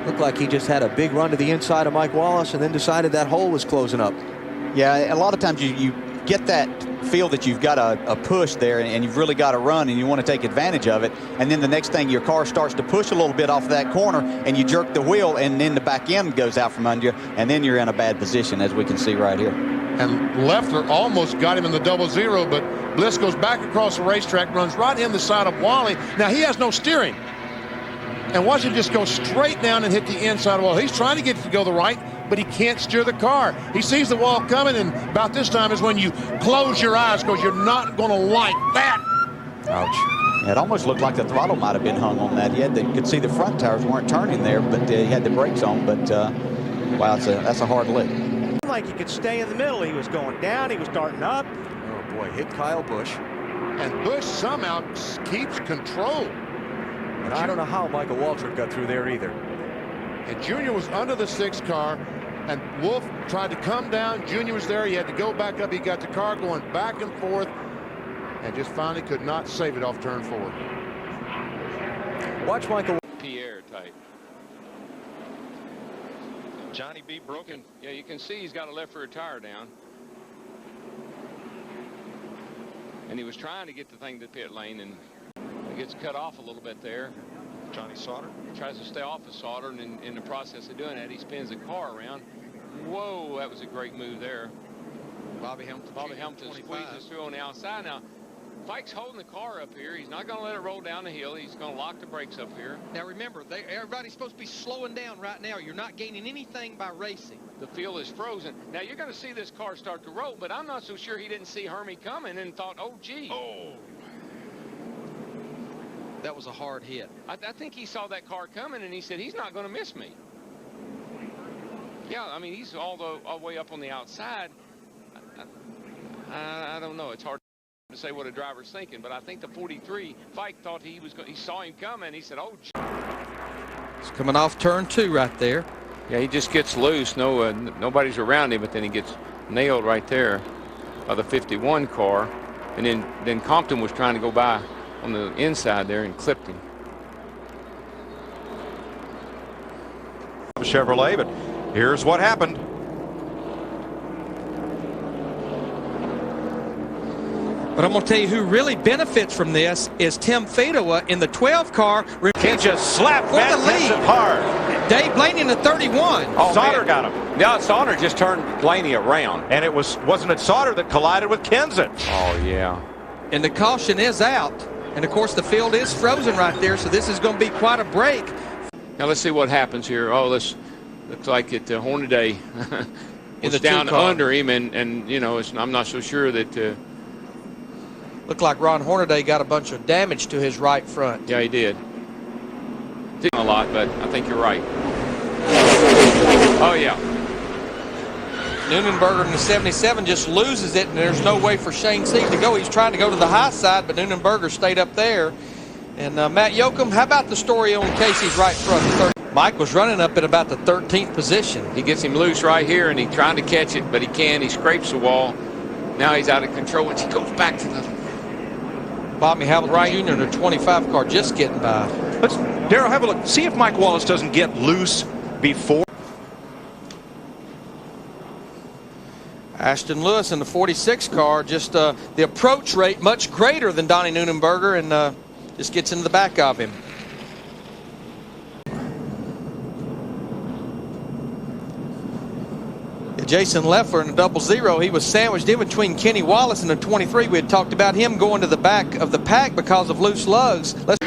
Looked like he just had a big run to the inside of Mike Wallace and then decided that hole was closing up. Yeah, a lot of times you get that feel that you've got a push there and you've really got to run and you want to take advantage of it. And then the next thing, your car starts to push a little bit off of that corner and you jerk the wheel and then the back end goes out from under you and then you're in a bad position, as we can see right here. And Leffler almost got him in the 0-0, but Bliss goes back across the racetrack, runs right in the side of Wally. Now he has no steering. And watch him just go straight down and hit the inside of the wall. He's trying to get it to go the right, but he can't steer the car. He sees the wall coming, and about this time is when you close your eyes because you're not going to like that. Ouch. It almost looked like the throttle might have been hung on that. You could see the front tires weren't turning there, but he had the brakes on. But, wow, that's a hard lick. Like he could stay in the middle. He was going down. He was starting up. Oh, boy, hit Kyle Busch. And Busch somehow keeps control. And I don't know how Michael Waltrip got through there either. And Junior was under the 6th car, and Wolf tried to come down. Junior was there. He had to go back up. He got the car going back and forth and just finally could not save it off turn 4. Watch Michael. Pierre type. Johnny B. broken. Yeah, you can see he's got a left rear tire down. And he was trying to get the thing to pit lane, and it gets cut off a little bit there. Johnny Sauter tries to stay off of Sauter, and in the process of doing that, he spins the car around. Whoa, that was a great move there. Bobby Hamilton squeezes through on the outside. Now, Fike's holding the car up here. He's not going to let it roll down the hill. He's going to lock the brakes up here. Now remember, everybody's supposed to be slowing down right now. You're not gaining anything by racing. The field is frozen. Now you're going to see this car start to roll, but I'm not so sure he didn't see Hermie coming and thought, oh, gee. Oh. That was a hard hit. I think he saw that car coming, and he said, he's not going to miss me. Yeah, I mean, he's all the way up on the outside. I don't know. It's hard to say what a driver's thinking, but I think the 43, Fike thought he saw him coming. He said, oh, It's coming off turn 2 right there. yeah, he just gets loose. Nobody's around him, but then he gets nailed right there by the 51 car. And then Compton was trying to go by on the inside there and clipped him. Chevrolet, but here's what happened. But I'm going to tell you who really benefits from this is Tim Fedowa in the 12 car. He just slapped Matt Kenseth hard. Dave Blaney in the 31. Oh, Sauter got him. Yeah, Sauter just turned Blaney around. And it wasn't it Sauter that collided with Kenseth? Oh, yeah. And the caution is out. And, of course, the field is frozen right there, so this is going to be quite a break. Now let's see what happens here. Oh, this looks like it. Hornaday is down under him, and you know, I'm not so sure that. Looked like Ron Hornaday got a bunch of damage to his right front. Yeah, he did. Didn't a lot, but I think you're right. Oh yeah. Neunenberger in the 77 just loses it, and there's no way for Shane Seed to go. He's trying to go to the high side, but Neunenberger stayed up there. And Matt Yoakum, how about the story on Casey's right front? Mike was running up at about the 13th position. He gets him loose right here, and he's trying to catch it, but he can't. He scrapes the wall. Now he's out of control, and he goes back to the Bobby Hamilton Jr. in the 25 car just getting by. Let's, Darrell, have a look. See if Mike Wallace doesn't get loose before. Ashton Lewis in the 46 car, just the approach rate much greater than Donnie Neunenberger, and just gets into the back of him. Jason Leffler in the 0-0, he was sandwiched in between Kenny Wallace and the 23. We had talked about him going to the back of the pack because of loose lugs. Right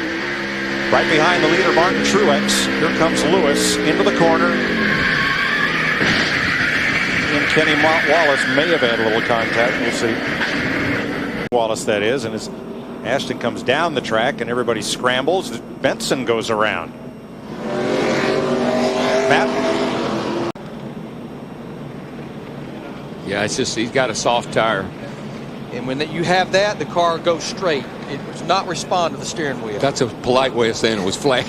behind the leader, Martin Truex. Here comes Lewis into the corner. And Kenny Wallace may have had a little contact. We'll see. Wallace, that is. And as Ashton comes down the track and everybody scrambles, Benson goes around. Matt? Yeah, it's just he's got a soft tire. And when you have that, the car goes straight. It does not respond to the steering wheel. That's a polite way of saying it was flat.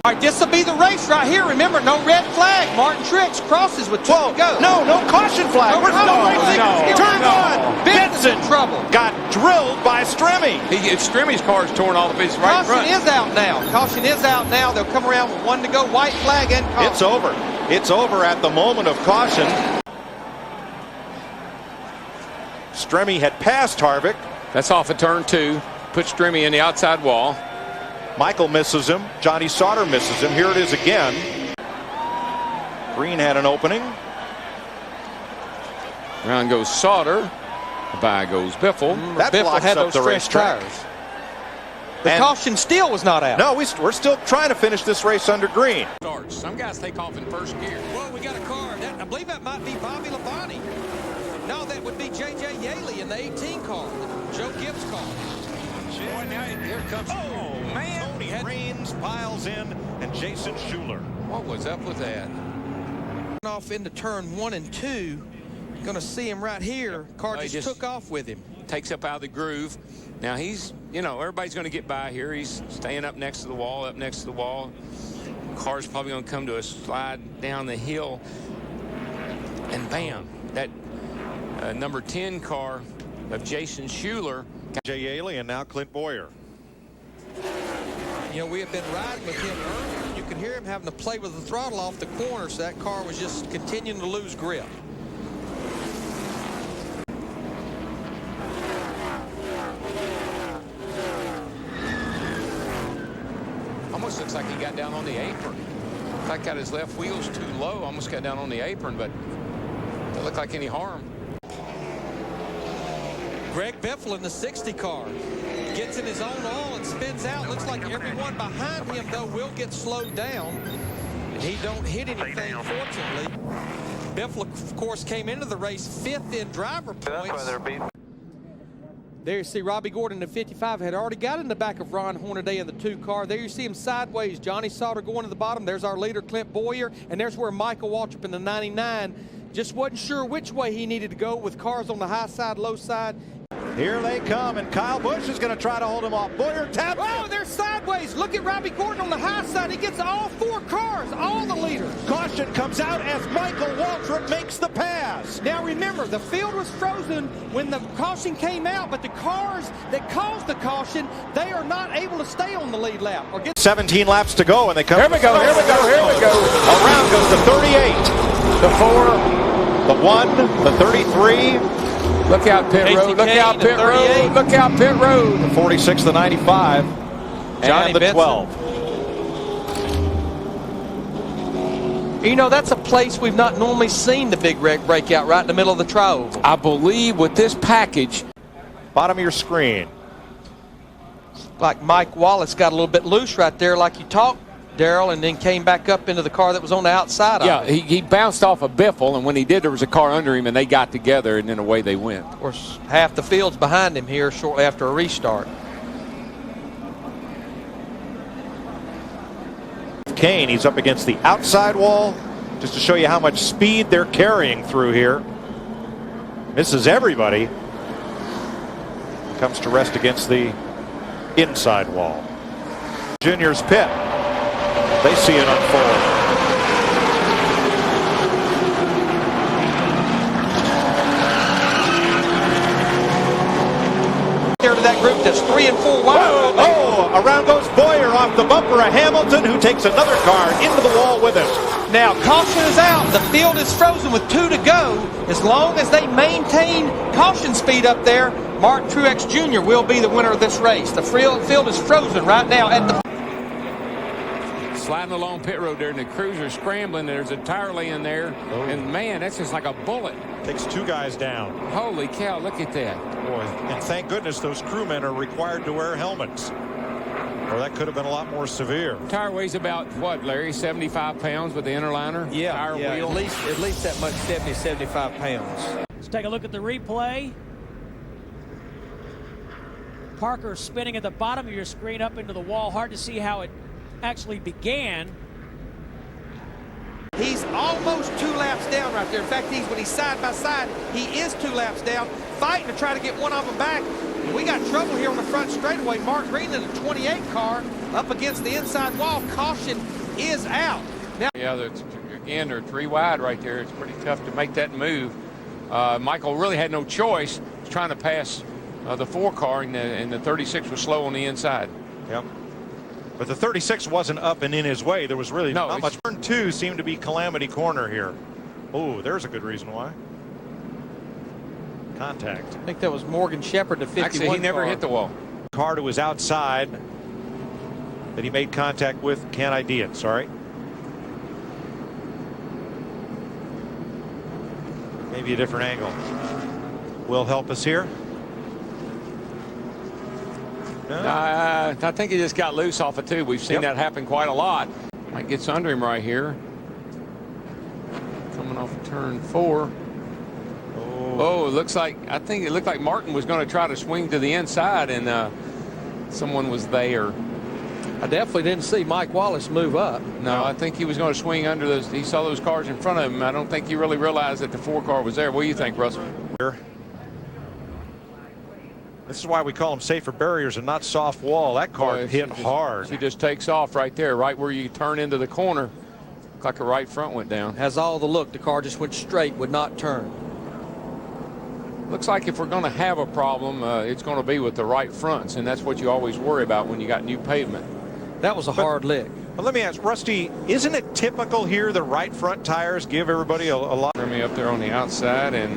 All right, this will be the race right here. Remember, no red flag. Martin Truex crosses with 2 to go. No caution flag. No caution flag. Turn one. Benson in trouble. Got drilled by Stremme. Stremme's car is torn all of his right front. Caution is out now. Caution is out now. They'll come around with 1 to go. White flag and caution. It's over. It's over at the moment of caution. Stremme had passed Harvick. That's off of turn 2. Put Stremme in the outside wall. Michael misses him. Johnny Sauter misses him. Here it is again. Green had an opening. Around goes Sauter. By goes Biffle. That Biffle blocks had up those the stretch racetrack. tires. The caution still was not out. No, we're still trying to finish this race under green. Starts. Some guys take off in first gear. Well, we got a car. I believe that might be Bobby Labonte. No, that would be J.J. Yaley in the 18 car. Joe Gibbs' car. Boy, now here comes. Oh, man. Tony Raines piles in, and Jason Schuler. What was up with that? Off into turn 1 and 2. Going to see him right here. Car Well, just took off with him. Takes up out of the groove. Now he's, everybody's going to get by here. He's staying up next to the wall, Car's probably going to come to a slide down the hill. And bam, that number 10 car of Jason Schuler. Jay Yaley and now Clint Boyer. We have been riding with him earlier. You could hear him having to play with the throttle off the corner, so that car was just continuing to lose grip. Almost looks like he got down on the apron. Like got his left wheels too low. Almost got down on the apron, but doesn't look like any harm. Greg Biffle in the 60 car gets in his own oil and spins out. Looks like everyone behind him, though, will get slowed down. And he don't hit anything, fortunately. Biffle, of course, came into the race 5th in driver points. There you see Robbie Gordon in 55 had already got in the back of Ron Hornaday in the 2 car. There you see him sideways. Johnny Sauter going to the bottom. There's our leader, Clint Boyer. And there's where Michael Waltrip in the 99 just wasn't sure which way he needed to go with cars on the high side, low side. Here they come, and Kyle Busch is going to try to hold him off. Boyer taps. Oh, they're sideways. Look at Robbie Gordon on the high side. He gets all 4 cars, all the leaders. Caution comes out as Michael Waltrip makes the pass. Now remember, the field was frozen when the caution came out, but the cars that caused the caution, they are not able to stay on the lead lap. 17 laps to go, and they come. Here we go. Around goes the 38, the 4, the 1, the 33. Look out pit road. Look out pit road. Look out pit road. The 46, the 95, Johnny and the Benson. 12. That's a place we've not normally seen the big wreck breakout right in the middle of the tri-oval. I believe with this package. Bottom of your screen. Like Mike Wallace got a little bit loose right there like you talked, Darrell, and then came back up into the car that was on the outside Yeah, of it. he bounced off a Biffle, and when he did, there was a car under him, and they got together, and then away they went. Of course, half the field's behind him here shortly after a restart. Kane, he's up against the outside wall, just to show you how much speed they're carrying through here. Misses everybody. Comes to rest against the inside wall. Junior's pit. They see it unfold. Here to that group that's 3 and 4 wide. Oh, around goes Boyer off the bumper of Hamilton, who takes another car into the wall with him. Now, caution is out. The field is frozen with 2 to go. As long as they maintain caution speed up there, Martin Truex Jr. will be the winner of this race. The field is frozen right now at the Sliding along pit road there, and the cruiser's scrambling. There's a tire laying there, and man, that's just like a bullet. Takes 2 guys down. Holy cow, look at that. Boy, and thank goodness those crewmen are required to wear helmets, or that could have been a lot more severe. Tire weighs about, what, Larry, 75 pounds with the inner liner? Tire wheel. at least that much, 70, 75 pounds. Let's take a look at the replay. Parker spinning at the bottom of your screen up into the wall. Hard to see how it actually began. He's almost 2 laps down right there. In fact, when he's side by side, he is 2 laps down, fighting to try to get one of them back. And we got trouble here on the front straightaway. Mark Green in the 28 car up against the inside wall. Caution is out. Now, Yeah, again, they're 3 wide right there. It's pretty tough to make that move. Michael really had no choice. He's trying to pass the 4 car, and the 36 was slow on the inside. Yep. But the 36 wasn't up and in his way. There was really not much. Turn 2 seemed to be calamity corner here. Oh, there's a good reason why. Contact. I think that was Morgan Shepherd, the 51 Actually, he never hit the wall. Car to his outside that he made contact with. Can't ID it. Sorry. Maybe a different angle will help us here. No. I think he just got loose off of 2. We've seen that happen quite a lot. Mike gets under him right here. Coming off of turn 4. Oh, it looks like, I think it looked like Martin was going to try to swing to the inside, and someone was there. I definitely didn't see Mike Wallace move up. No, I think he was going to swing under those. He saw those cars in front of him. I don't think he really realized that the 4 car was there. What do you think, Russell? This is why we call them safer barriers and not soft wall. That car hit hard. She just takes off right there, right where you turn into the corner. Looked like a right front went down. Has all the look. The car just went straight, would not turn. Looks like if we're going to have a problem, it's going to be with the right fronts, and that's what you always worry about when you got new pavement. That was a hard lick. But let me ask, Rusty, isn't it typical here the right front tires give everybody a lot? Bring me up there on the outside and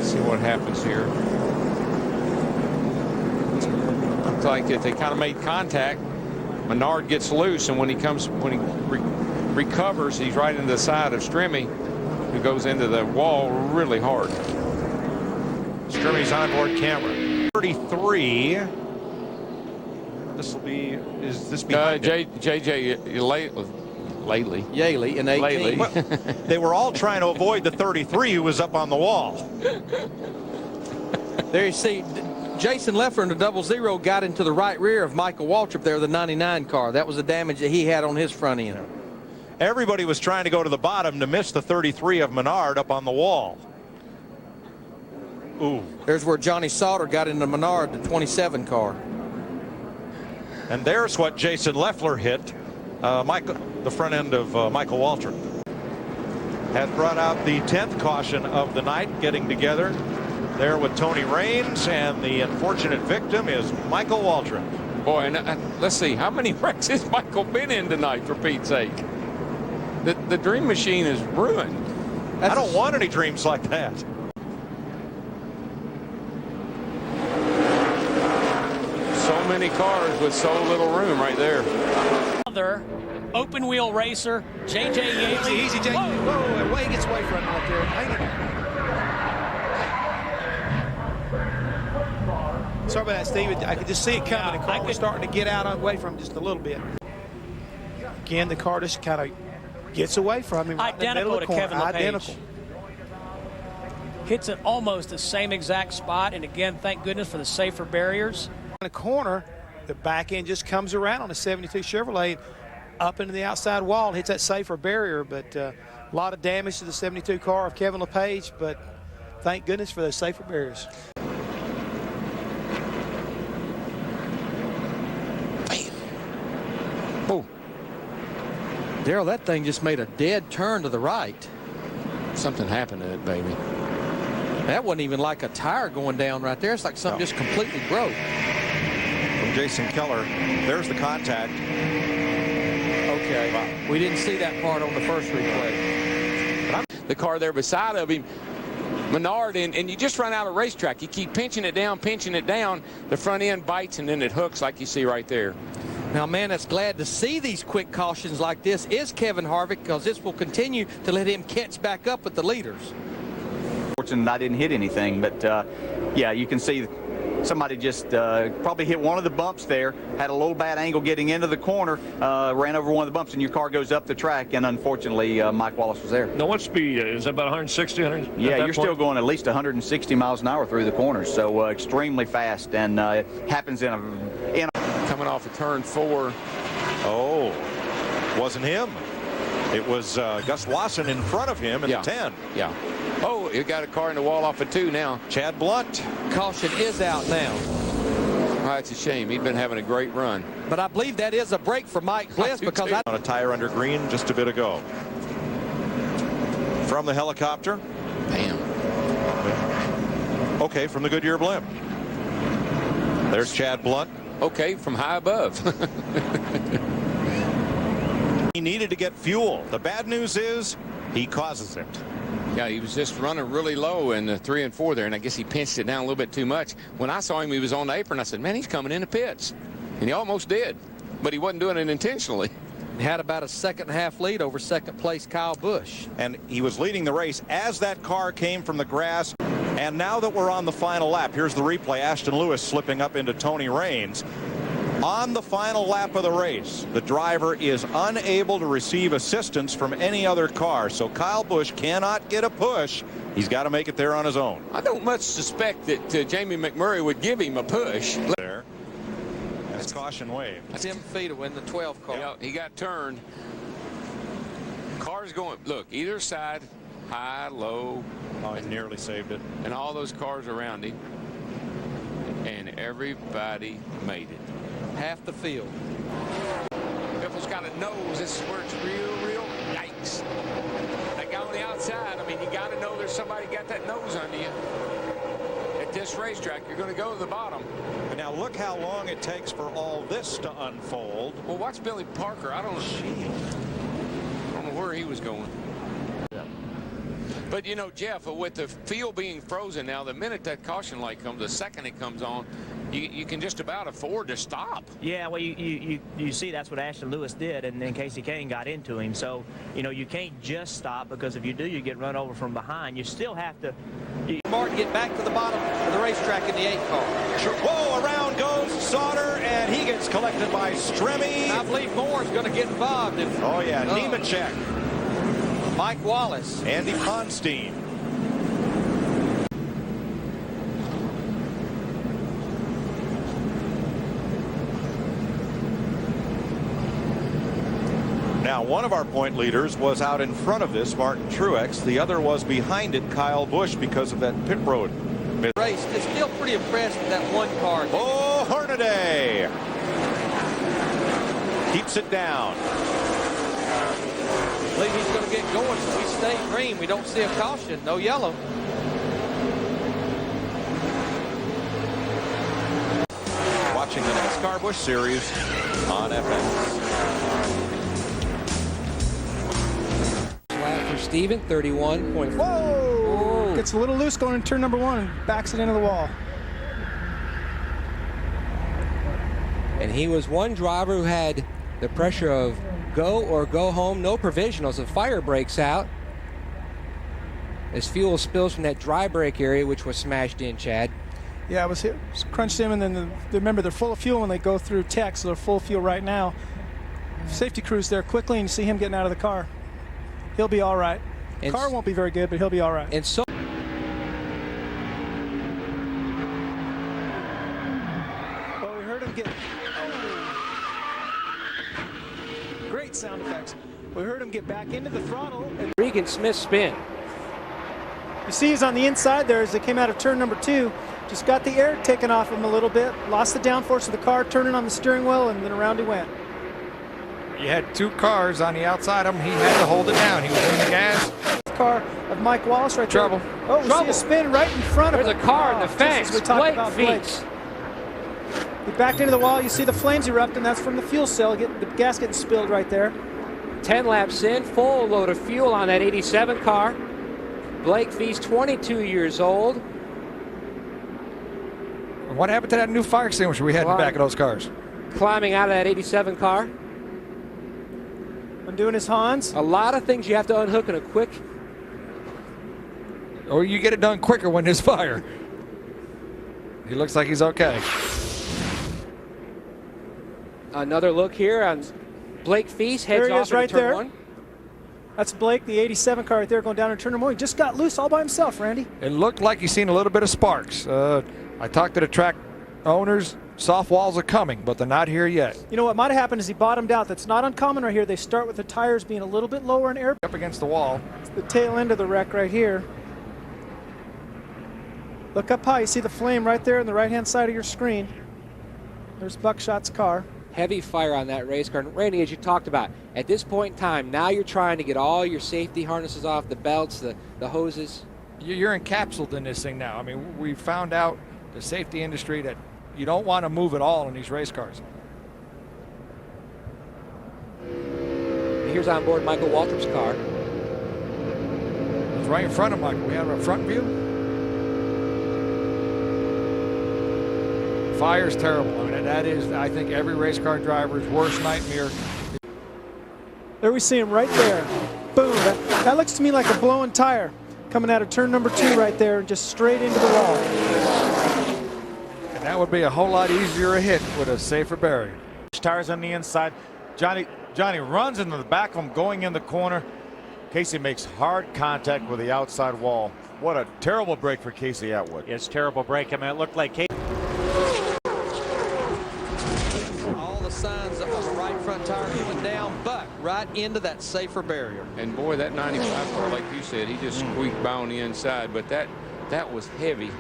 see what happens here. Looks like if they kind of made contact, Menard gets loose, and when he recovers, he's right into the side of Strimmy, who goes into the wall really hard. Strimmy's onboard camera. 33. This will be. Is this behind JJ lately? Yaley in 18. Lately. Well, they were all trying to avoid the 33 who was up on the wall. There you see, Jason Leffler in the 00 got into the right rear of Michael Waltrip there, the 99 car. That was the damage that he had on his front end. Everybody was trying to go to the bottom to miss the 33 of Menard up on the wall. Ooh. There's where Johnny Sauter got into Menard, the 27 car. And there's what Jason Leffler hit, the front end of Michael Waltrip. Has brought out the 10th caution of the night, getting together there with Tony Raines, and the unfortunate victim is Michael Waltrip. Boy, and let's see, how many wrecks has Michael been in tonight, for Pete's sake? The dream machine is ruined. I don't want any dreams like that. So many cars with so little room right there. Another open wheel racer, JJ Yaley. Easy, Jay. Whoa, away gets away from him right there. Hang it. Sorry about that, Steve. I could just see it coming. The car was starting to get out away from him just a little bit. Again, the car just kind of gets away from him. Right Identical in the to Kevin LePage. Identical. Hits it almost the same exact spot, and again, thank goodness for the safer barriers. In the corner, the back end just comes around on the 72 Chevrolet up into the outside wall, hits that safer barrier, but a lot of damage to the 72 car of Kevin LePage, but thank goodness for those safer barriers. Oh. Daryl, that thing just made a dead turn to the right. Something happened to it, baby. That wasn't even like a tire going down right there. It's like something just completely broke. From Jason Keller, there's the contact. Okay. Wow. We didn't see that part on the first replay. The car there beside of him, Menard, and you just run out of racetrack. You keep pinching it down, the front end bites, and then it hooks like you see right there. Now, man, that's glad to see these quick cautions like this is Kevin Harvick, because this will continue to let him catch back up with the leaders. Fortunate I didn't hit anything, but yeah, you can see somebody just probably hit one of the bumps there, had a little bad angle getting into the corner, ran over one of the bumps, and your car goes up the track, and unfortunately Mike Wallace was there. Now, what speed is that? About 160? Yeah, you're still going at least 160 miles an hour through the corners, so extremely fast, and it happens in a Coming off of turn 4. Oh, wasn't him. It was Gus Wasson in front of him in the 10. Yeah. Oh, you got a car in the wall off of 2 now. Chad Blunt. Caution is out now. Well, that's a shame. He'd been having a great run. But I believe that is a break for Mike Bliss because on a tire under green just a bit ago. From the helicopter. Bam. Okay, from the Goodyear blimp. There's Chad Blunt. Okay, from high above. He needed to get fuel. The bad news is he causes it. Yeah, he was just running really low in the 3 and 4 there, and I guess he pinched it down a little bit too much. When I saw him, he was on the apron. I said, man, he's coming in the pits. And he almost did, but he wasn't doing it intentionally. he had about a 2.5 lead over second place Kyle Busch. And he was leading the race as that car came from the grass. And now that we're on the final lap, here's the replay. Ashton Lewis slipping up into Tony Raines. On the final lap of the race, the driver is unable to receive assistance from any other car. So Kyle Busch cannot get a push. He's got to make it there on his own. I don't much suspect that Jamie McMurray would give him a push. There. That's caution wave. Tim Fee to win the 12 car. Yeah, he got turned. Cars going, look, either side, high, low. Oh, he nearly saved it. And all those cars around him. And everybody made it. Half the field. Biffle's got a nose. This is where it's real yikes. That guy on the outside, I mean, you got to know there's somebody got that nose under you. At this racetrack, you're going to go to the bottom. But now look how long it takes for all this to unfold. Well, watch Billy Parker. I don't know where he was going. But, you know, Jeff, with the field being frozen now, the minute that caution light comes, the second it comes on, you can just about afford to stop. Yeah, well, you see that's what Ashton Lewis did, and then Casey Kane got into him. So, you know, you can't just stop, because if you do, you get run over from behind. You still have to. Martin get back to the bottom of the racetrack in the 8 car. Whoa, around goes Sauter, and he gets collected by Stremme. I believe Moore's going to get involved. Oh, yeah, Nemechek. Mike Wallace. Andy Ponstein. Now, one of our point leaders was out in front of this, Martin Truex. The other was behind it, Kyle Busch, because of that pit road. Race is still pretty impressed with that one car. Oh, Hornaday keeps it down. I believe he's going to get going, so we stay green. We don't see a caution, no yellow. Watching the NASCAR Busch Series on FX. Flat for Steven, 31.4. Whoa! Gets a little loose going in turn number 1 and backs it into the wall. And he was one driver who had the pressure of go or go home, no provisionals. A fire breaks out as fuel spills from that dry brake area, which was smashed in, Chad. Yeah, it was crunched in, and then remember, they're full of fuel when they go through tech, so they're full of fuel right now. Safety crew's there quickly, and you see him getting out of the car. He'll be all right. The car won't be very good, but he'll be all right. And so well, we heard him get... Great sound effects. We heard him get back into the throttle. And Regan Smith spin. you see he's on the inside there as they came out of turn number 2. Just got the air taken off him a little bit. Lost the downforce of the car, turning on the steering wheel, and then around he went. You had 2 cars on the outside of him. He had to hold it down. He was in the gas. Car of Mike Wallace right Trouble. there. Oh, we see a spin right in front of him. There's a car in the fence. We talked Blake about Blake. Feets. He backed into the wall. You see the flames erupting. That's from the fuel cell. The gas getting spilled right there. 10 laps in, full load of fuel on that 87 car. Blake Feast, 22 years old. What happened to that new fire extinguisher we had in the back of those cars? Climbing out of that 87 car. Undoing his Hans. A lot of things you have to unhook in a quick. Or you get it done quicker when there's fire. He looks like he's okay. Another look here on Blake Feast. Heads There he off is right into turn there. 1. That's Blake, the 87 car right there, going down in turn number 1. He just got loose all by himself, Randy. It looked like he's seen a little bit of sparks. I talked to the track owners. Soft walls are coming, but they're not here yet. You know what might have happened is he bottomed out. That's not uncommon right here. They start with the tires being a little bit lower in air. Up against the wall. It's the tail end of the wreck right here. Look up high. You see the flame right there on the right-hand side of your screen. There's Buckshot's car. Heavy fire on that race car. And Randy, as you talked about, at this point in time, now you're trying to get all your safety harnesses off, the belts, the hoses. You're encapsulated in this thing now. I mean, we found out, the safety industry, that you don't want to move at all in these race cars. Here's on board Michael Waltrip's car. It's right in front of Michael. We have a front view. Fire's terrible. I mean, that is, I think, every race car driver's worst nightmare. There we see him right there. Boom. That looks to me like a blown tire coming out of turn number 2 right there, just straight into the wall. And that would be a whole lot easier a hit with a safer barrier. Tires on the inside. Johnny runs into the back of him going in the corner. Casey makes hard contact with the outside wall. What a terrible break for Casey Atwood. It's terrible break. I mean, it looked like Casey. All the signs of a right front tire coming down, but right into that safer barrier. And boy, that 95 car, like you said, he just squeaked by on the inside, but that was heavy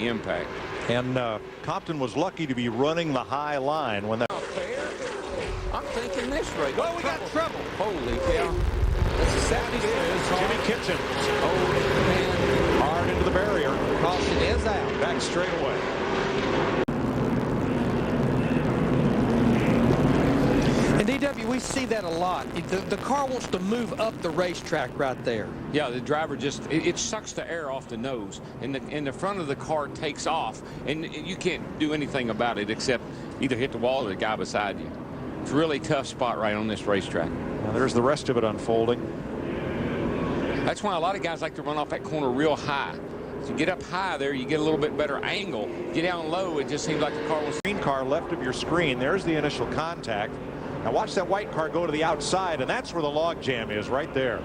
impact. And Compton was lucky to be running the high line when that. I'm thinking this right. Well, we got trouble. Holy cow. That's exactly it. Jimmy Kitchen. Hard into the barrier. Caution is out. Back straight away. And DW, we see that a lot. The car wants to move up the racetrack right there. Yeah, the driver just, it sucks the air off the nose, and the front of the car takes off, and you can't do anything about it except either hit the wall or the guy beside you. It's a really tough spot right on this racetrack. Now there's the rest of it unfolding. That's why a lot of guys like to run off that corner real high. So you get up high there, you get a little bit better angle. Get down low, it just seems like the car was. Green car left of your screen. There's the initial contact. Now watch that white car go to the outside, and that's where the log jam is, right there.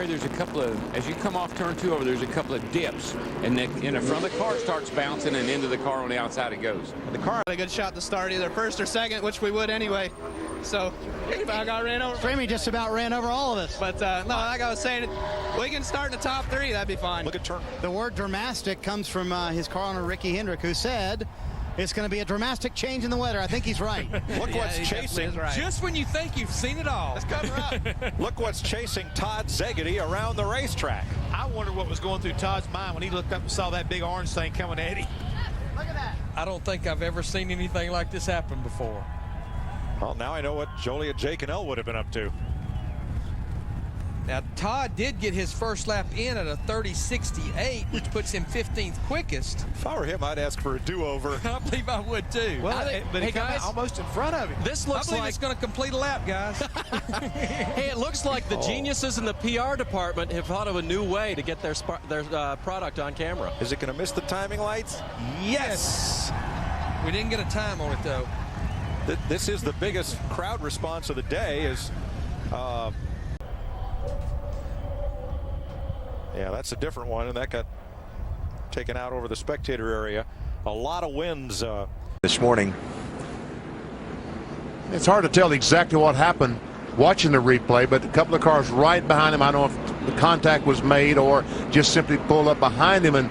There's a couple of, as you come off turn 2 over, there's a couple of dips, and in the front of the car starts bouncing, and into the car on the outside it goes. And the car a good shot to start either first or second, which we would anyway. So I got ran over. Framey just about ran over all of us. But no, like I was saying, we can start in the top 3. That'd be fine. Look at turn. The word dramatic comes from his car owner Ricky Hendrick, who said it's going to be a dramatic change in the weather. I think he's right. Look what's chasing. Right. Just when you think you've seen it all. Let's cover up. Look what's chasing Todd Zegedy around the racetrack. I wonder what was going through Todd's mind when he looked up and saw that big orange thing coming at him. Look at that. I don't think I've ever seen anything like this happen before. Well, now I know what Joliet, Jake, and Elle would have been up to. Now, Todd did get his first lap in at a 30.68, which puts him 15th quickest. If I were him, I'd ask for a do-over. I believe I would too. Well, but he got almost in front of him. This I looks believe like it's going to complete a lap, guys. hey, it looks like the geniuses in the PR department have thought of a new way to get their product on camera. Is it going to miss the timing lights? Yes! We didn't get a time on it, though. This is the biggest crowd response of the day. Yeah, that's a different one, and that got taken out over the spectator area. A lot of winds this morning. It's hard to tell exactly what happened watching the replay, but a couple of cars right behind him, I don't know if the contact was made or just simply pulled up behind him and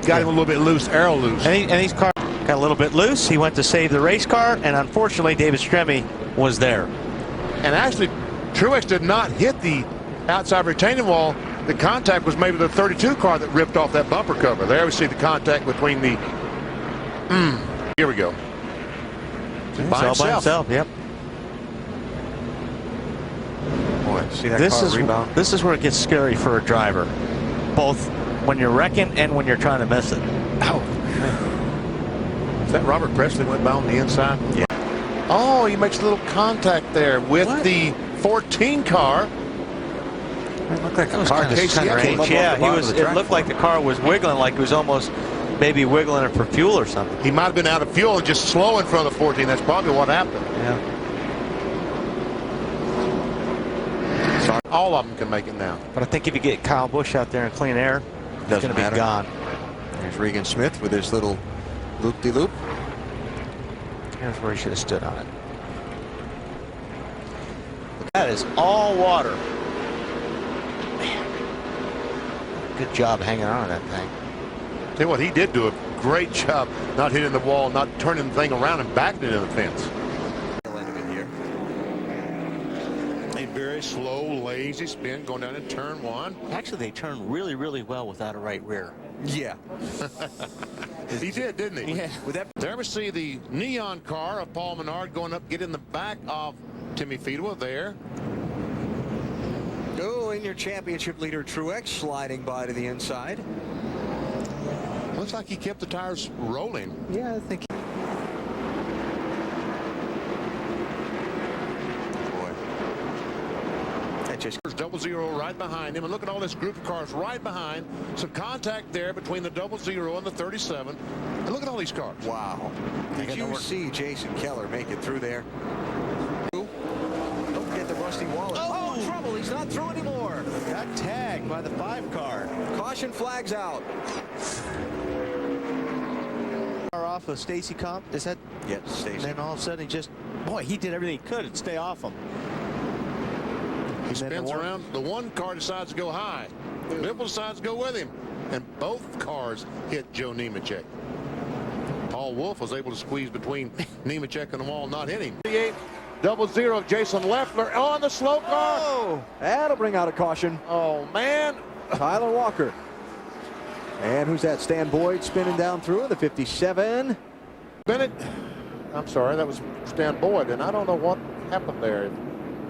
got him a little bit loose, arrow loose. And these cars got a little bit loose. He went to save the race car, and unfortunately, David Stremme was there. And actually, Truex did not hit the outside retaining wall. The contact was maybe the 32 car that ripped off that bumper cover. There we see the contact between the. Here we go. By himself. Yep. Boy, see that This car is rebound. this is where it gets scary for a driver, both when you're wrecking and when you're trying to miss it. Ow. Is that Robert Presley went by on the inside? Yeah. Oh, he makes a little contact there with the 14 car. It looked like the car just kind of range. Yeah, it looked like the car was wiggling, like it was almost maybe wiggling it for fuel or something. He might have been out of fuel and just slow in front of the 14. That's probably what happened. Yeah. Sorry. All of them can make it now. But I think if you get Kyle Busch out there in clean air, it's going to be gone. There's Regan Smith with his little loop-de-loop. Here's where he should have stood on it. That is all water. Good job hanging on to that thing. Tell you what, he did do a great job not hitting the wall, not turning the thing around and backing it in the fence. A very slow, lazy spin going down in turn one. Actually, they turn really, really well without a right rear. Yeah. He did, didn't he? Yeah. There we see the neon car of Paul Menard going up, get in the back of Timmy Fedewa there. Oh, and your championship leader Truex sliding by to the inside. Looks like he kept the tires rolling. Yeah, I think. There's 00 right behind him, and look at all this group of cars right behind. Some contact there between the 00 and the 37, and look at all these cars. Wow. Did you see Jason Keller make it through there? Don't get the rusty wallet. Oh, trouble. He's not through anymore. Got tagged by the 5 car. Caution flags out. Off of Stacy Comp. Is that? Yes, Stacy. And then all of a sudden, he just, boy, he did everything he could to stay off him. He spins around. The one car decides to go high. Biffle decides to go with him. And both cars hit Joe Nemechek. Paul Wolf was able to squeeze between Nemechek and the wall, not hit him. 00 Jason Leffler on the slow car. Oh, that'll bring out a caution. Oh, man. Tyler Walker. And who's that? Stan Boyd spinning down through in the 57. Bennett. I'm sorry, that was Stan Boyd. And I don't know what happened there.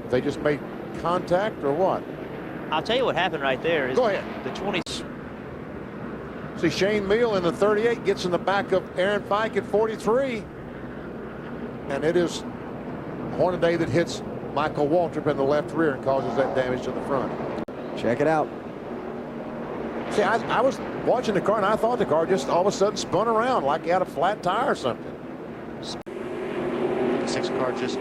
If they just made contact or what? I'll tell you what happened right there. Is Go ahead. The 20. See, Shane Meal in the 38 gets in the back of Aaron Fike at 43. And it is Hornaday that hits Michael Waltrip in the left rear and causes that damage to the front. Check it out. See, I was watching the car, and I thought the car just all of a sudden spun around like he had a flat tire or something. 6 car just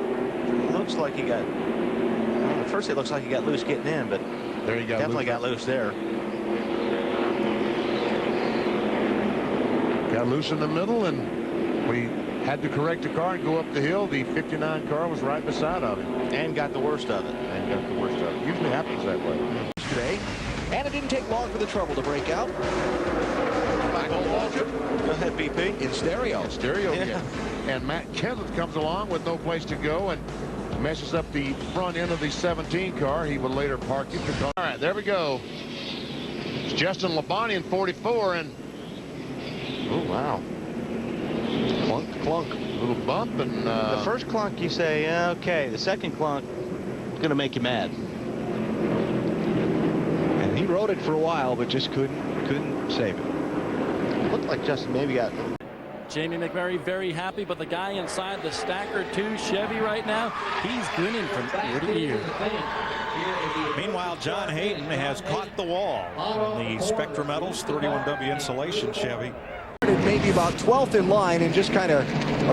looks like he got, well, at first it looks like he got loose getting in, but there you go. Definitely got loose there. Got loose in the middle, and we had to correct the car and go up the hill. The 59 car was right beside of him. And got the worst of it. Usually happens that way. Today. And it didn't take long for the trouble to break out. Michael Waltrip. Go ahead, BP. In stereo. Yeah. And Matt Kenseth comes along with no place to go and messes up the front end of the 17 car. He would later park it. All right, there we go. It's Justin Labonte in 44, and oh wow, clunk, little bump, and the first clunk you say, yeah, okay. The second clunk is going to make you mad. And he rode it for a while, but just couldn't save it. Looked like Justin maybe got. Jamie McMurray very happy, but the guy inside the Stacker 2 Chevy right now, he's grinning from ear to ear. Meanwhile, John Hayden has caught the wall on the Spectra Metals 31W insulation Chevy. Maybe about 12th in line and just kind of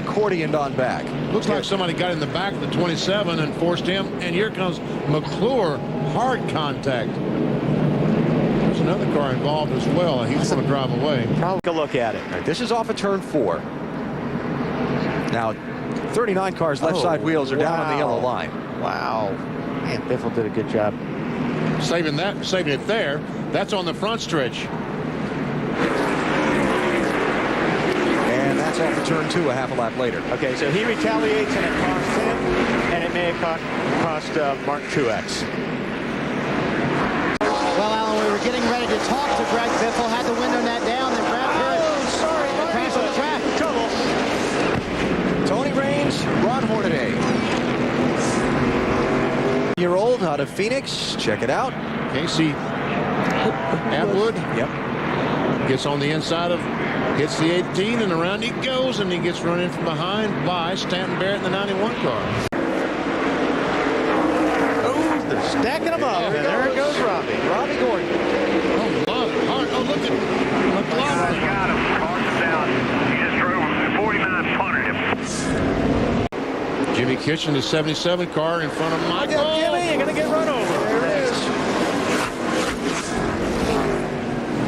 accordioned on back. Looks like somebody got in the back of the 27 and forced him. And here comes McClure, hard contact. There's another car involved as well, and he's going to drive away. Take a look at it. Right, this is off of turn 4. Now, 39 cars left side wheels are down on the yellow line. Wow. Man, Biffle did a good job. Saving it there. That's on the front stretch. And that's off of turn 2 a half a lap later. Okay, so he retaliates and it costs him, and it may have cost Mark Truex. Well, Alan, we were getting ready to talk to Greg Biffle, had the window net down, and Brad Pitt crashed on the track. Trouble. Tony Raines, Ron Hornaday. Year-old out of Phoenix. Check it out. Casey Atwood. Yep. Gets on the inside of, hits the 18, and around he goes, and he gets run in from behind by Stanton Barrett in the 91 car. They're stacking them up, and there it goes Robbie Gordon. Oh, love it. Oh, look at McLaughlin. Got him. Car's down. He just drove 49, punted him. Jimmy Kitchen, the 77 car in front of Michael. Look out, Jimmy, you're going to get run over. There it is.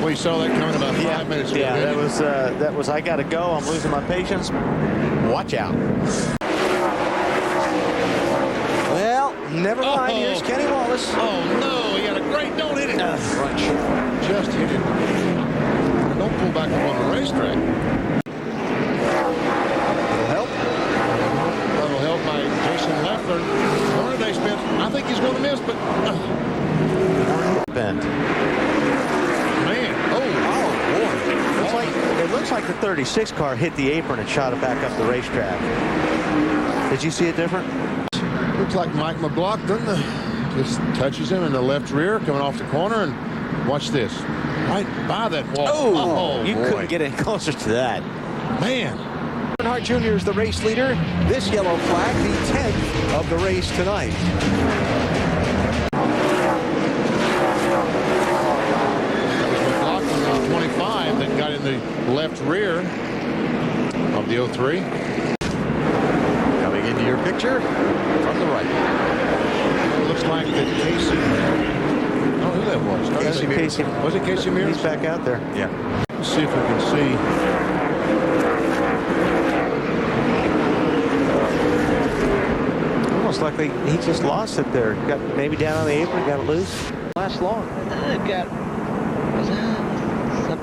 Well, you saw that coming about 5 minutes ago. Yeah, that was I got to go. I'm losing my patience. Watch out. Well, never mind. Here's Kenny Wallace. Oh, no. He got a great, don't hit it. Crunch. just hit it. Don't pull back up on the racetrack. That'll help by Jason Leffler. Hornaday spins. I think he's going to miss, but Bend. Man, boy. It looks like the 36 car hit the apron and shot it back up the racetrack. Did you see it different? looks like Mike McLaughlin just touches him in the left rear coming off the corner, and watch this. Right by that wall. Oh, you couldn't get any closer to that. Man. Earnhardt Jr. is the race leader. This yellow flag, the 10th of the race tonight. McLaughlin on 25 that got in the left rear of the 03. Coming into your picture from the right. It looks like that Casey. Oh, who that was? Casey. Was it Casey Mears? He's back out there. Yeah. Let's see if we can see. Almost like he just lost it there. Got maybe down on the apron, got it loose. Last long.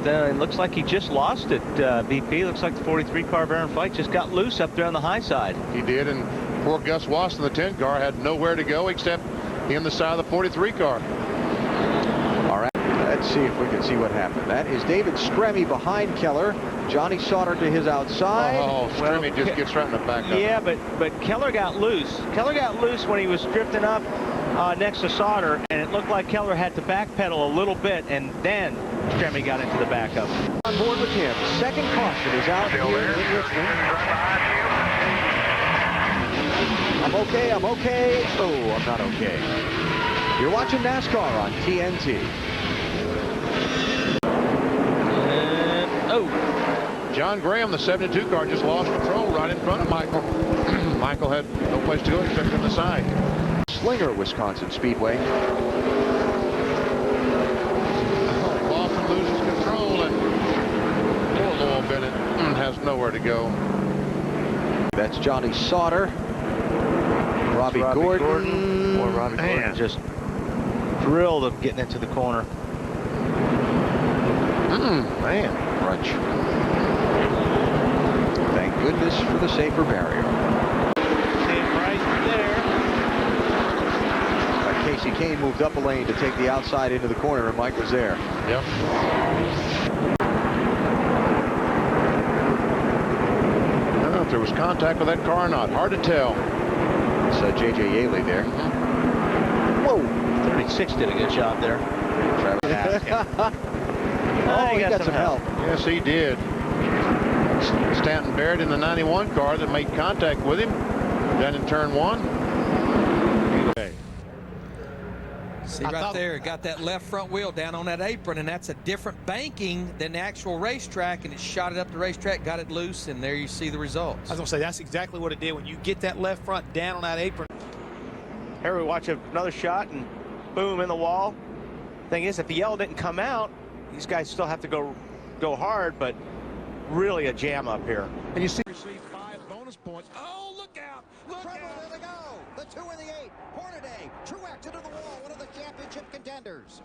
It looks like he just lost it. BP looks like the 43 car Baron Fight just got loose up there on the high side. He did, and poor Gus Wasson, the 10 car, had nowhere to go except in the side of the 43 car. All right, let's see if we can see what happened. That is David Stremme behind Keller. Johnny Sauter to his outside. Oh, Stremme just gets right in the back. Yeah, but Keller got loose. Keller got loose when he was drifting up next to Sauter, and it looked like Keller had to backpedal a little bit, and then Stremme got into the backup. On board with him. Second caution is out here in Richmond. I'm okay, I'm okay. Oh, I'm not okay. You're watching NASCAR on TNT. John Graham, the 72 car, just lost control right in front of Michael. Michael had no place to go except on the side. Slinger, Wisconsin Speedway. Lawson loses control, and poor Lowell Bennett has nowhere to go. That's Johnny Sauter. Robbie Gordon. Boy, Robbie Gordon just drilled him getting into the corner. Man. Crunch. Thank goodness for the safer barrier. Right there. Casey Kane moved up a lane to take the outside into the corner, and Mike was there. Yep. I don't know if there was contact with that car or not. Hard to tell. It's J.J. Yaley there. Whoa. 36 did a good job there. He got some help. Yes, he did. Stanton Barrett in the 91 car that made contact with him down in turn 1. See right there, got that left front wheel down on that apron, and that's a different banking than the actual racetrack, and it shot it up the racetrack, got it loose, and there you see the results. I was going to say, that's exactly what it did. When you get that left front down on that apron. Here we watch another shot, and boom, in the wall. Thing is, if the yellow didn't come out, these guys still have to go hard, but really a jam up here. And you see, receive 5 bonus points. Oh, look out! Look out! There they go. The 2 and the 8. Hornaday, Truex into the wall, one of the championship contenders.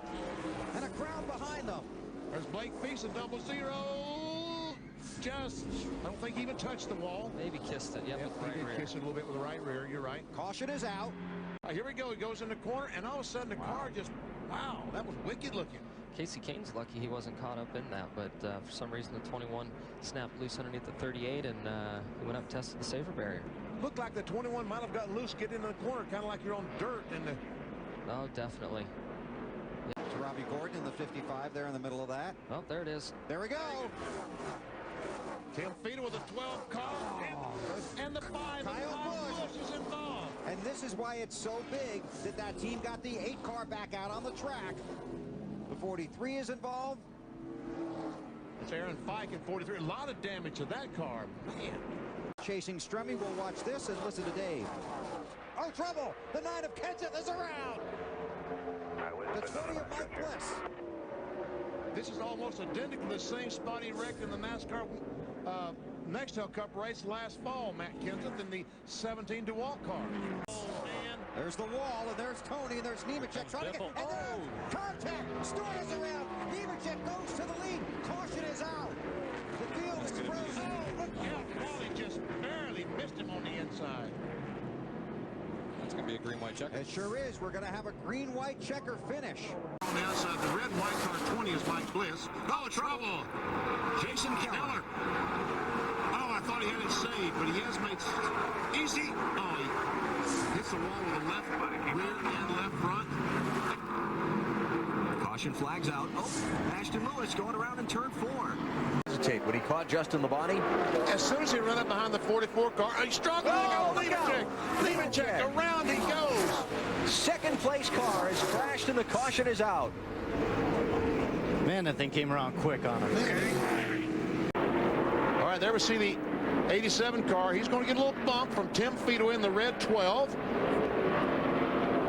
And a crowd behind them. There's Blake Feast, a 0-0. Just, I don't think he even touched the wall. Maybe kissed it. Yep, He did kiss it a little bit with the right rear. You're right. Caution is out. Here we go. He goes in the corner, and all of a sudden the car just, wow, that was wicked looking. Casey Kane's lucky he wasn't caught up in that, but for some reason the 21 snapped loose underneath the 38, and he went up and tested the safer barrier. Looked like the 21 might have gotten loose, getting in the corner, kind of like you're on dirt. Oh, definitely. Yeah. To Robbie Gordon in the 55 there in the middle of that. Oh, there it is. There we go. Tim Feeder with a 12 car, and the 5. Kyle Busch is involved. And this is why it's so big that that team got the 8 car back out on the track. The 43 is involved. It's Aaron Fike in 43. A lot of damage to that car. Man. Chasing Stremme. We'll watch this and listen to Dave. Oh, trouble. The 9 of Kenseth is around. The 20 of Mike Bliss. This is almost identical to the same spot he wrecked in the NASCAR Nextel Cup race last fall. Matt Kenseth in the 17 DeWalt car. Oh, man. There's the wall, and there's Tony, and there's Nemechek trying to get, and there's contact. Stewart is around. Nemechek goes to the lead. Caution is out. The field is frozen. Oh, look out. Wally just barely missed him on the inside. That's going to be a green-white checker. It sure is. We're going to have a green-white checker finish. On the outside, the red and white car 20 is Mike Bliss. Oh, trouble. Jason Keller. Oh, I thought he had it saved, but he has made easy. Oh, he hits the wall with the left rear and left front. Caution flags out. Oh, Ashton Lewis going around in turn 4. Hesitate when he caught Justin Labonte. As soon as he ran up behind the 44 car, he's struggling. Oh, Nemechek. Around he goes. Second place car is crashed and the caution is out. Man, that thing came around quick on him. All right, there we see the 87 car. He's going to get a little bump from Tim Fedo in the red 12.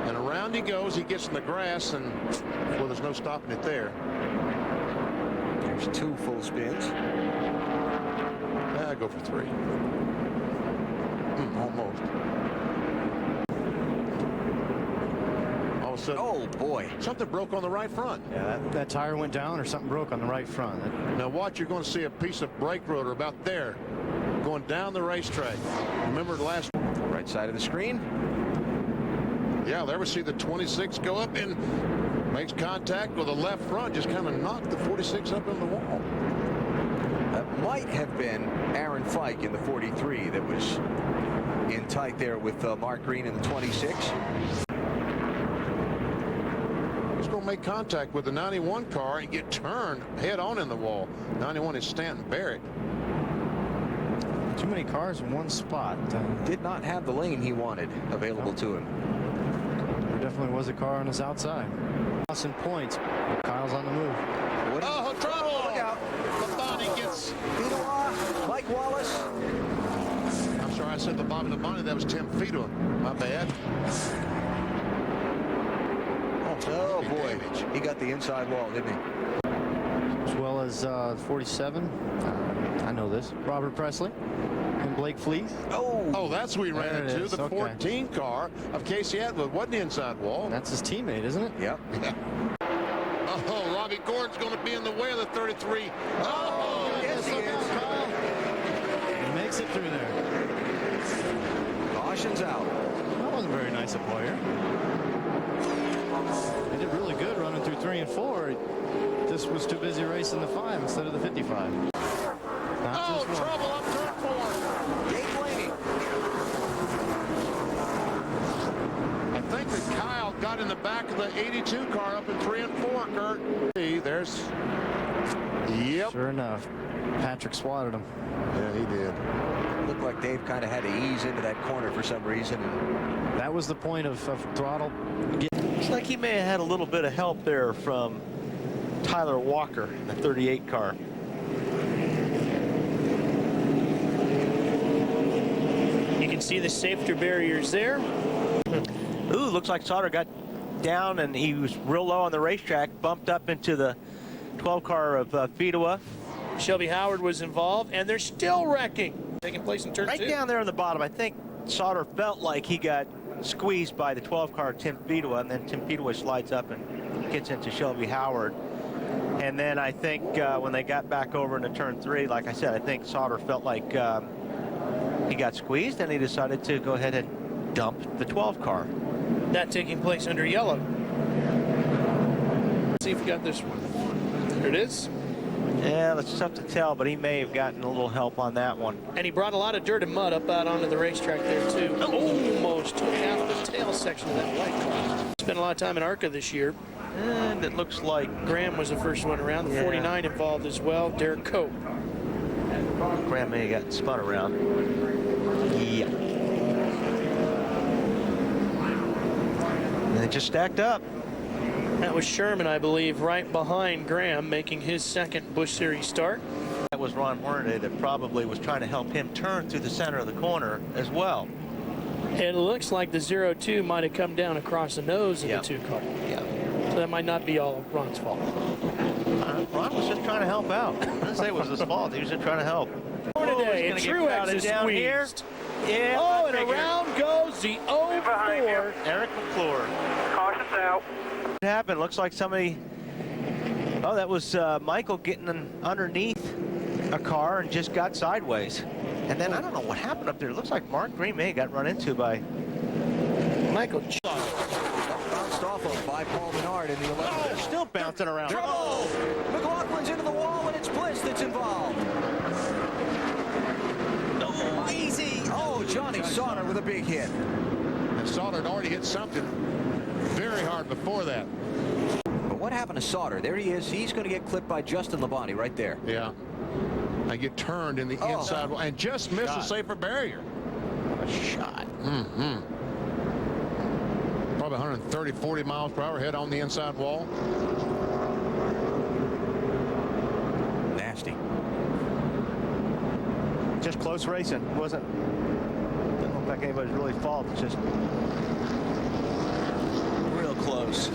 And around he goes. He gets in the grass, and well, there's no stopping it there. There's 2 full spins. I go for 3. Almost. All of a sudden, oh boy, something broke on the right front. Yeah, that tire went down or something broke on the right front. Now watch, you're going to see a piece of brake rotor about there going down the racetrack. Remember the last right side of the screen. Yeah, there we see the 26 go up and makes contact with the left front, just kind of knocked the 46 up in the wall. That might have been Aaron Fike in the 43 that was in tight there with Mark Green in the 26. He's going to make contact with the 91 car and get turned head on in the wall. 91 is Stanton Barrett. Too many cars in one spot. Did not have the lane he wanted available to him. There definitely was a car on his outside. Lost points. Kyle's on the move. Oh, trouble! Look out! Labonte gets Fedowa, Mike Wallace. I'm sorry, I said Labonte. That was Tim Fedo. My bad. Oh boy, he got the inside wall, didn't he? As well as 47. I know this. Robert Presley and Blake Fleet. Oh, that's who he ran There it into. is. The Okay. 14 car of Casey Atwood wasn't the inside wall. That's his teammate, isn't it? Yep. Oh, Robbie Gordon's going to be in the way of the 33. Oh, yes, he is. He makes it through there. Caution's out. That wasn't very nice of Boyer. He did really good running through 3 and 4. Just was too busy racing the 5 instead of the 55. Oh, trouble up turn 4. Dave Blaney. I think that Kyle got in the back of the 82 car up in 3 and 4, Kurt. See, there's... Yep. Sure enough. Patrick swatted him. Yeah, he did. Looked like Dave kind of had to ease into that corner for some reason. That was the point of throttle. Looks like he may have had a little bit of help there from Tyler Walker, the 38 car. You can see the safety barriers there. Ooh, looks like Sauter got down and he was real low on the racetrack, bumped up into the 12 car of Fedowa. Shelby Howard was involved, and they're still wrecking. Taking place in turn 2. Right down there on the bottom, I think Sauter felt like he got squeezed by the 12 car Tim Fedowa, and then Tim Fedowa slides up and gets into Shelby Howard. And then I think when they got back over into turn 3, like I said, I think Sauter felt like he got squeezed, and he decided to go ahead and dump the 12 car. That taking place under yellow. Let's see if we got this one. There it is. Yeah, that's tough to tell, but he may have gotten a little help on that one. And he brought a lot of dirt and mud up out onto the racetrack there, too. Almost took out the tail section of that white car. Spent a lot of time in ARCA this year. And it looks like Graham was the first one around. The 49 involved as well. Derek Cope. Graham may have got spun around. Yeah. And it just stacked up. That was Sherman, I believe, right behind Graham, making his second Busch Series start. That was Ron Hornaday that probably was trying to help him turn through the center of the corner as well. It looks like the 02 might have come down across the nose of the 2 car. Yeah. So that might not be all Ron's fault. Ron was just trying to help out. I didn't say it was his fault. He was just trying to help. Today. way. gonna And get Truex crowded is down here. squeezed. Yeah, Oh, I and figured. around goes the 04. Eric McClure. Caution's out. What happened? Looks like somebody. Oh, that was Michael getting underneath a car and just got sideways. And then I don't know what happened up there. It looks like Mark Green may have got run into by Michael. Bounced off of by Paul Menard in the 11th. Oh, they're still bouncing around. Trouble! McLaughlin's into the wall, and it's Bliss that's involved. Oh, easy. Oh, Johnny Sauter with a big hit. And Sauter had already hit something very hard before that. But what happened to Sauter? There he is. He's going to get clipped by Justin Labonte right there. Yeah. I get turned in the inside wall and just missed a safer barrier. A shot. Mm-hmm. Probably 130, 40 miles per hour head on the inside wall. Nasty. Just close racing. Didn't look like anybody's really fault. It's just real close.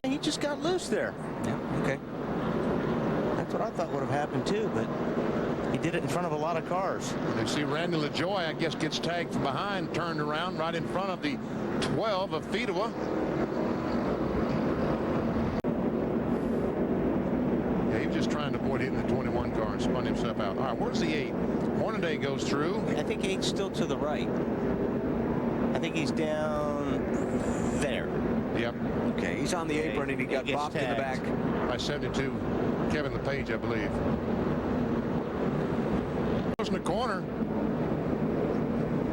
He just got loose there. Yeah, okay. That's what I thought would have happened too, but he did it in front of a lot of cars. And you see Randy LaJoy, I guess, gets tagged from behind, turned around right in front of the 12 of Fedewa. Yeah, he was just trying to avoid hitting the 21 car and spun himself out. All right, where's the 8? Hornaday goes through. I think 8's still to the right. I think he's down there. Yep. Okay, he's on the apron and he got bopped in the back. By 72, Kevin LePage, I believe. Goes in the corner.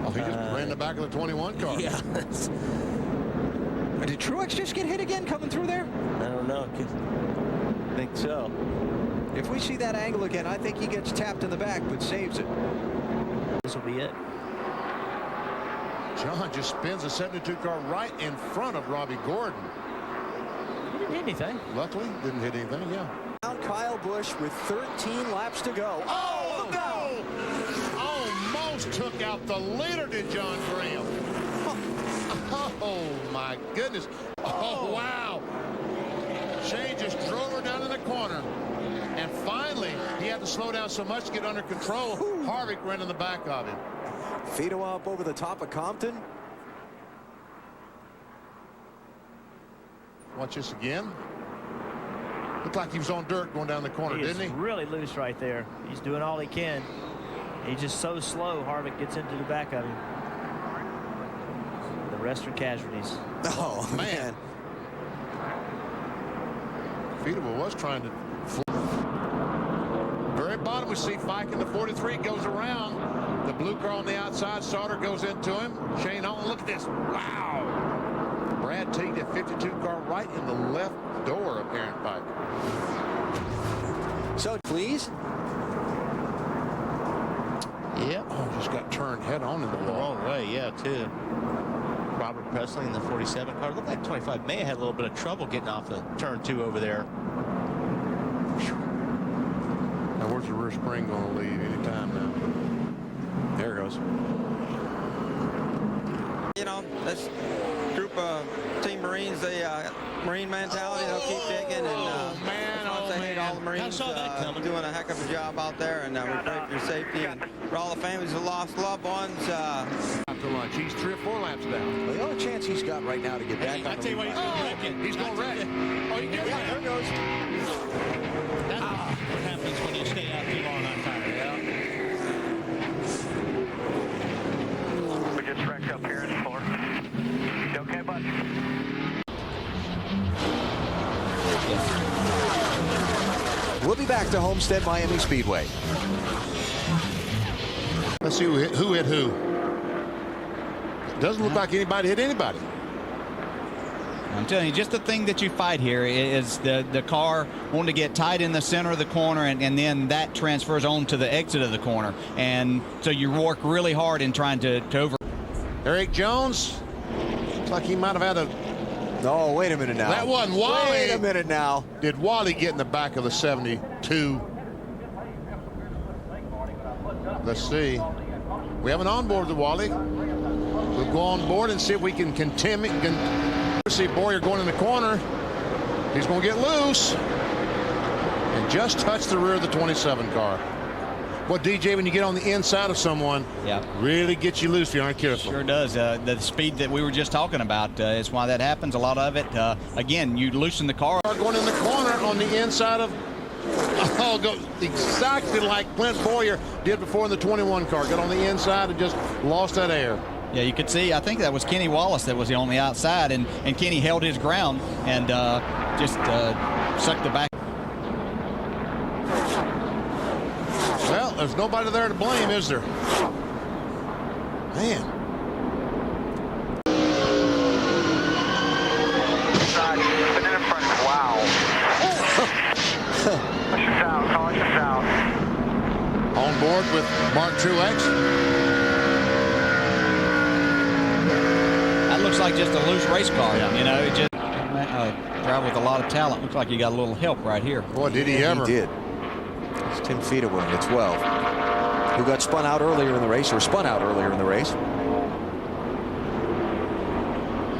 Oh, he just ran the back of the 21 car. Yeah. Did Truex just get hit again coming through there? I don't know. I think so. If we see that angle again, I think he gets tapped in the back but saves it. This will be it. John just spins a 72 car right in front of Robbie Gordon. He didn't hit anything. Luckily, didn't hit anything, yeah. Kyle Busch with 13 laps to go. Oh, no! Almost took out the leader, did John Graham. Oh, my goodness. Oh, wow. Shane just drove her down in the corner. And finally, he had to slow down so much to get under control. Harvick ran in the back of him. Fedewa up over the top of Compton. Watch this again. Looked like he was on dirt going down the corner, didn't he? Really loose right there. He's doing all he can. He's just so slow. Harvick gets into the back of him. The rest are casualties. Oh, man. Fedewa was trying to. Very bottom, we see Fike in the 43 goes around. The blue car on the outside. Sauter goes into him. Shane Allen, look at this. Wow. Brad Teague, that 52 car right in the left door of Aaron Pike. So, please. Yep. Oh, just got turned head on in the The wall. wrong way, yeah, too. Robert Presley in the 47 car. Looked like 25 may have had a little bit of trouble getting off the turn 2 over there. Now, where's the rear spring going to leave anytime now? There it goes. You know, this group of Team Marines, they Marine mentality, they'll keep digging, and I hate all the Marines doing a heck of a job out there, and we pray for your safety and for all the families who lost loved ones. After lunch, he's 3 or 4 laps down. Well, the only chance he's got right now to get back on the lead. He's going to wreck. Oh, he did. Yeah, there it goes. That's what happens when you stay out too long on tire. We just wrecked up here in the floor. You okay, bud? We'll be back to Homestead Miami Speedway. Let's see who hit who. Doesn't look like anybody hit anybody. I'm telling you, just the thing that you fight here is the car wanting to get tight in the center of the corner, and then that transfers on to the exit of the corner. And so you work really hard in trying to over. Eric Jones, looks like he might have had a. Oh, wait a minute now. That wasn't Wally. Wait a minute now. Did Wally get in the back of the 72? Let's see. We have an onboard to Wally. We'll go on board and see if we can continue. See Boyer going in the corner. He's going to get loose and just touch the rear of the 27 car. Well, DJ, when you get on the inside of someone, really gets you loose if you aren't careful. Sure does. The speed that we were just talking about is why that happens. A lot of it, again, you loosen the car. Going in the corner on the inside of, go exactly like Clint Boyer did before in the 21 car. Got on the inside and just lost that air. Yeah, you could see, I think that was Kenny Wallace that was on the outside, and Kenny held his ground and just sucked the back. Well, there's nobody there to blame, is there? Man. Wow. Caution south, caution south. On board with Mark Truex. That looks like just a loose race car. You know, it just drive with a lot of talent. Looks like you got a little help right here. Boy, did he ever. He did. It's Tim Fedewa in the 12, who got spun out earlier in the race, or spun out earlier in the race.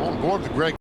On board with Greg.